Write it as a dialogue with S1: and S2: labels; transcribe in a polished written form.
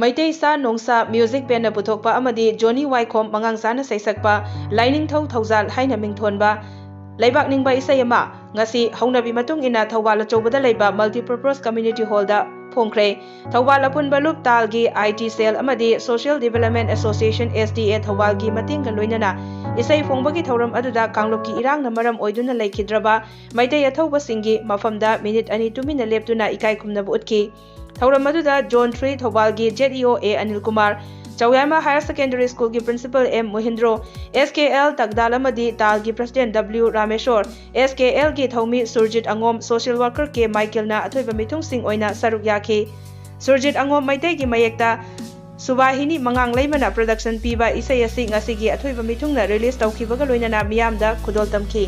S1: Meitei sa Nongsaa music band na puthokpa amadi Johnny Waikhom Mangangsana saisakpa LAININGTHOU THOUJAL haina mingthonba Laibak ningba isai ama ngasi haunabi matung ina Thawal achobada laiba multipurpose community hall da Phongkhre Thawal apunba lup talgi IT cell amadi Social Development Association SDA Thawal gi mating kan loinana isai phongbagi thauram aduda kanglopki irang na maram oiduna laikhidraba Meitei athauba singi mafamda minute ani tumina leptuna ikai khumnabu utki Thauram aduda Zone 3 Thawal gi ZEOA Anil Kumar Chawyama Higher Secondary School ki Principal M Mohindro SKL Tagdal amadi Tal gi President W Rameshwar SKL gi Thaumi Surjit Angom Social Worker ke Michael na athoiba mithung sing oina saruk yakhi Surjit Angom Meitei gi mayekta Subahini Mangang Laimana production piba isai asi ngasi gi athoiba mithung na release tawkhibaga loinana miyamda khudol tamki